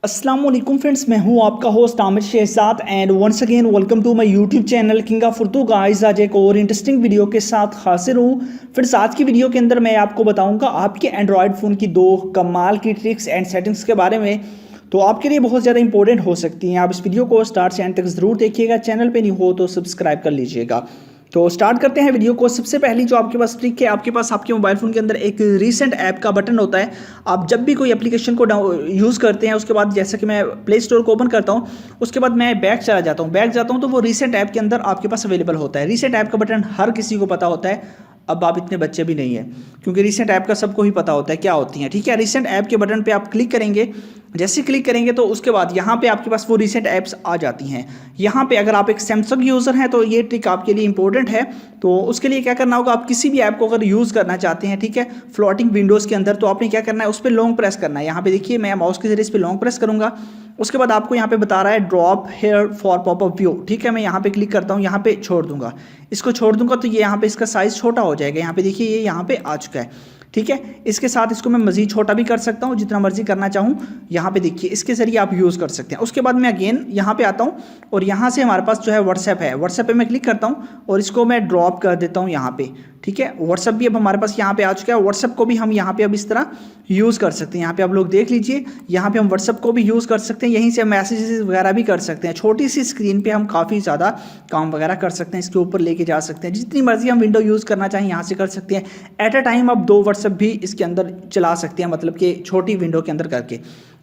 अस्सलाम वालेकुम फ्रेंड्स, मैं हूं आपका host Aamir Shahzad and once again welcome to my YouTube channel king of Urdu. Guys आज एक और इंटरेस्टिंग वीडियो के साथ हाजिर हूं। फ्रेंड्स आज की वीडियो के अंदर मैं आपको बताऊंगा आपके एंड्रॉयड फ़ोन की दो कमाल की ट्रिक्स एंड सेटिंग्स के बारे में, तो आपके लिए बहुत ज़्यादा इंपॉर्टेंट हो सकती हैं। आप इस वीडियो को स्टार्ट से एंड तक ज़रूर देखिएगा। चैनल पर नहीं हो तो सब्सक्राइब कर लीजिएगा। तो स्टार्ट करते हैं वीडियो को। सबसे पहली जो आपके पास ट्रिक है, आपके पास आपके मोबाइल फ़ोन के अंदर एक रीसेंट ऐप का बटन होता है। आप जब भी कोई एप्लीकेशन को यूज़ करते हैं, उसके बाद जैसे कि मैं प्ले स्टोर को ओपन करता हूं, उसके बाद मैं बैक चला जाता हूं, तो वो रीसेंट ऐप के अंदर आपके पास अवेलेबल होता है। रीसेंट ऐप का बटन हर किसी को पता होता है। अब आप इतने बच्चे भी नहीं है, क्योंकि रीसेंट ऐप का सबको ही पता होता है क्या होती है। ठीक है, रीसेंट ऐप के बटन पे आप क्लिक करेंगे। जैसे क्लिक करेंगे तो उसके बाद यहाँ पे आपके पास वो रीसेंट ऐप्स आ जाती हैं। यहाँ पे अगर आप एक सैमसंग यूज़र हैं तो ये ट्रिक आपके लिए इंपॉर्टेंट है। तो उसके लिए क्या करना होगा, आप किसी भी ऐप को अगर यूज़ करना चाहते हैं, ठीक है, फ्लोटिंग विंडोज़ के अंदर, तो आपने क्या करना है, उस पर लॉन्ग प्रेस करना है। यहाँ पे देखिए मैं माउस के जरिए इस पर लॉन्ग प्रेस करूँगा। उसके बाद आपको यहाँ पे बता रहा है drop here for popup view. ठीक है, मैं यहाँ पे क्लिक करता हूँ, यहाँ पे छोड़ दूंगा, इसको छोड़ दूंगा तो ये यहाँ पे इसका साइज़ छोटा हो जाएगा। यहाँ पे देखिए ये यहाँ पे आ चुका है। ठीक है, इसके साथ इसको मैं मज़ीद छोटा भी कर सकता हूँ, जितना मर्जी करना चाहूँ। यहाँ पे देखिए इसके ज़रिए आप यूज़ कर सकते हैं। उसके बाद मैं अगेन यहाँ पे आता हूँ और यहाँ से हमारे पास जो है व्हाट्सएप है। व्हाट्सएप पे मैं क्लिक करता हूँ और इसको मैं ड्रॉप कर देता हूँ यहाँ पे। ठीक है, व्हाट्सएप भी अब हमारे पास यहाँ पे आ चुका है। व्हाट्सएप को भी हम यहाँ पे अब इस तरह यूज़ कर सकते हैं। यहाँ पे आप लोग देख लीजिए, यहाँ पे हम व्हाट्सएप को भी यूज़ कर सकते हैं। यहीं से मैसेजेस वगैरह भी कर सकते हैं। छोटी सी स्क्रीन पे हम काफ़ी ज़्यादा काम वगैरह कर सकते हैं। इसके ऊपर लेके जा सकते हैं, जितनी मर्जी हम विंडो यूज़ करना चाहें यहाँ से कर सकते हैं। एट अ टाइम आप 2 व्हाट्सएप भी इसके अंदर चला सकते हैं, मतलब कि छोटी विंडो के अंदर करके।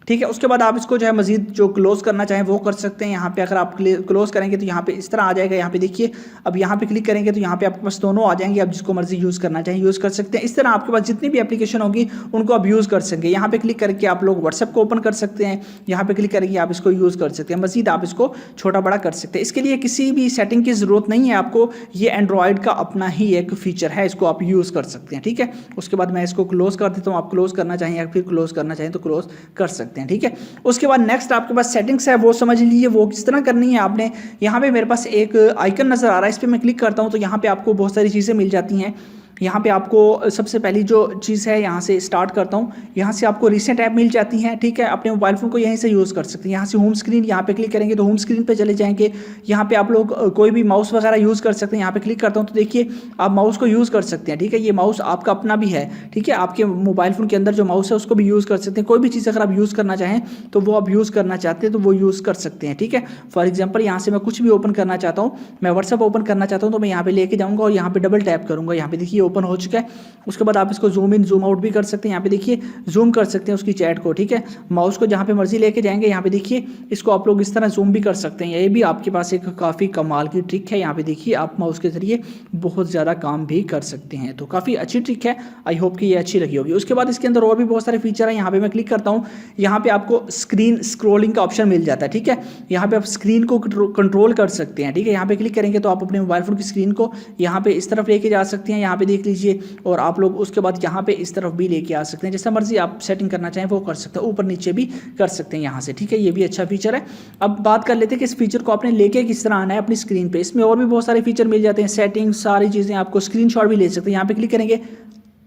ठीक है, उसके बाद आप इसको जो है मजीद जो क्लोज़ करना चाहें वो कर सकते हैं। यहाँ पे अगर आप क्लोज़ करेंगे तो यहाँ पे इस तरह आ जाएगा। यहाँ पे देखिए, अब यहाँ पे क्लिक करेंगे तो यहाँ पे आपके पास दोनों आ जाएंगे। आप जिसको मर्जी यूज़ करना चाहें यूज़ कर सकते हैं। इस तरह आपके पास जितनी भी एप्लीकेशन होगी उनको आप यूज़ कर सकेंगे। यहाँ पे क्लिक करके आप लोग व्हाट्सएप को ओपन कर सकते हैं। यहाँ पे क्लिक करके आप इसको यूज़ कर सकते हैं। मजीद आप इसको छोटा बड़ा कर सकते हैं। इसके लिए किसी भी सेटिंग की ज़रूरत नहीं है आपको, ये एंड्रॉयड का अपना ही एक फीचर है, इसको आप यूज़ कर सकते हैं। ठीक है, उसके बाद मैं इसको क्लोज़ कर देता हूँ। आप क्लोज़ करना चाहें या फिर क्लोज़ करना चाहें तो क्लोज़ कर सकते हैं। ठीक है, उसके बाद नेक्स्ट आपके पास सेटिंग्स है, वो समझ लीजिए वो किस तरह करनी है आपने। यहाँ पे मेरे पास एक आइकन नज़र आ रहा है, इस पर मैं क्लिक करता हूँ तो यहाँ पे आपको बहुत सारी चीज़ें मिल जाती हैं। यहाँ पे आपको सबसे पहली जो चीज़ है, यहाँ से स्टार्ट करता हूँ, यहाँ से आपको रीसेंट ऐप मिल जाती हैं। ठीक है, अपने मोबाइल फ़ोन को यहीं से यूज़ कर सकते हैं। यहाँ से होम स्क्रीन, यहाँ पे क्लिक करेंगे तो होम स्क्रीन पे चले जाएंगे। यहाँ पे आप लोग कोई भी माउस वगैरह यूज़ कर सकते हैं। यहाँ पे क्लिक करता हूँ तो देखिए आप माउस को यूज़ कर सकते हैं। ठीक है, ये माउस आपका अपना भी है। ठीक है, आपके मोबाइल फ़ोन के अंदर जो माउस है उसको भी यूज़ कर सकते हैं। कोई भी चीज़ अगर आप यूज़ करना चाहें तो वो आप यूज़ करना चाहते हैं तो वो यूज़ कर सकते हैं। ठीक है, फॉर एग्जाम्पल यहाँ से मैं कुछ भी ओपन करना चाहता हूँ, मैं व्हाट्सएप ओपन करना चाहता हूँ तो मैं यहाँ पे लेके जाऊँगा और यहाँ पे डबल टैप करूँगा। यहाँ पे देखिए ओपन हो चुका है। उसके बाद आप इसको जूम इन जूम आउट भी कर सकते हैं। यहाँ पे देखिए जूम कर सकते हैं उसकी चैट को। ठीक है, माउस को जहाँ पे मर्जी लेके जाएंगे, यहाँ पे देखिए इसको आप लोग इस तरह जूम भी कर सकते हैं। ये भी आपके पास एक काफ़ी कमाल की ट्रिक है। यहाँ पे देखिए आप माउस के जरिए बहुत ज़्यादा काम भी कर सकते हैं, तो काफ़ी अच्छी ट्रिक है। आई होप कि ये अच्छी लगी होगी। उसके बाद इसके अंदर और भी बहुत सारे फीचर हैं। यहाँ पे मैं क्लिक करता हूँ, यहाँ पे आपको स्क्रीन स्क्रोलिंग का ऑप्शन मिल जाता है। ठीक है, यहाँ पे आप स्क्रीन को कंट्रोल कर सकते हैं। ठीक है, यहाँ पे क्लिक करेंगे तो आप अपने मोबाइल फ़ोन की स्क्रीन को यहाँ पे इस तरफ लेके जा सकते हैं। यहाँ पे देख लीजिए, और आप लोग उसके बाद यहाँ पे इस तरफ भी लेके आ सकते हैं। जैसा मर्जी आप सेटिंग करना चाहें वो कर सकते हैं, ऊपर नीचे भी कर सकते हैं यहाँ से। ठीक है, ये भी अच्छा फीचर है। अब बात कर लेते हैं कि इस फीचर को आपने लेके किस तरह आना है अपनी स्क्रीन पे। इसमें और भी बहुत सारे फीचर मिल जाते हैं, सेटिंग सारी चीज़ें, आपको स्क्रीनशॉट भी ले सकते हैं। यहाँ पे क्लिक करेंगे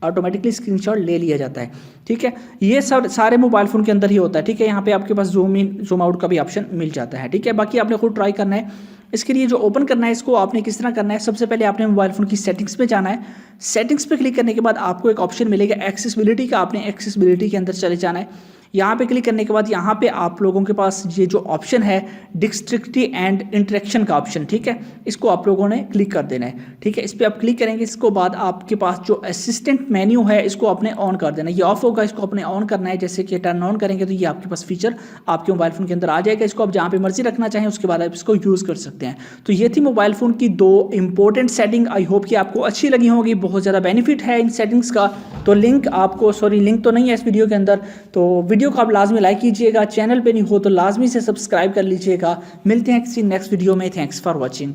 ऑटोमेटिकली स्क्रीनशॉट ले लिया जाता है। ठीक है, ये सब सारे मोबाइल फ़ोन के अंदर ही होता है। ठीक है, यहाँ पे आपके पास जूम इन जूम आउट का भी ऑप्शन मिल जाता है। ठीक है, बाकी आपने खुद ट्राई करना है। इसके लिए जो ओपन करना है, इसको आपने किस तरह करना है, सबसे पहले आपने मोबाइल फ़ोन की सेटिंग्स पे जाना है। सेटिंग्स पे क्लिक करने के बाद आपको एक ऑप्शन मिलेगा एक्सेसिबिलिटी का, आपने एक्सेसिबिलिटी के अंदर चले जाना है। यहाँ पे क्लिक करने के बाद यहाँ पे आप लोगों के पास ये जो ऑप्शन है डिस्ट्रिक्टिविटी एंड इंटरेक्शन का ऑप्शन, ठीक है, इसको आप लोगों ने क्लिक कर देना है। ठीक है, इस पर आप क्लिक करेंगे। इसको बाद आपके पास जो असिस्टेंट मेन्यू है इसको आपने ऑन कर देना है। ये ऑफ होगा, इसको आपने ऑन करना है। जैसे कि टर्न ऑन करेंगे तो ये आपके पास फीचर आपके मोबाइल फ़ोन के अंदर आ जाएगा। इसको आप जहाँ पे मर्जी रखना चाहें उसके बाद आप इसको यूज़ कर सकते हैं। तो ये थी मोबाइल फ़ोन की 2 इंपॉर्टेंट सेटिंग। आई होप कि आपको अच्छी लगी होगी। बहुत ज़्यादा बेनिफिट है इन सेटिंग्स का। तो लिंक तो नहीं है इस वीडियो के अंदर, तो वीडियो को आप लाजमी लाइक कीजिएगा। चैनल पे नहीं हो तो लाजमी से सब्सक्राइब कर लीजिएगा। मिलते हैं किसी नेक्स्ट वीडियो में। Thanks for watching.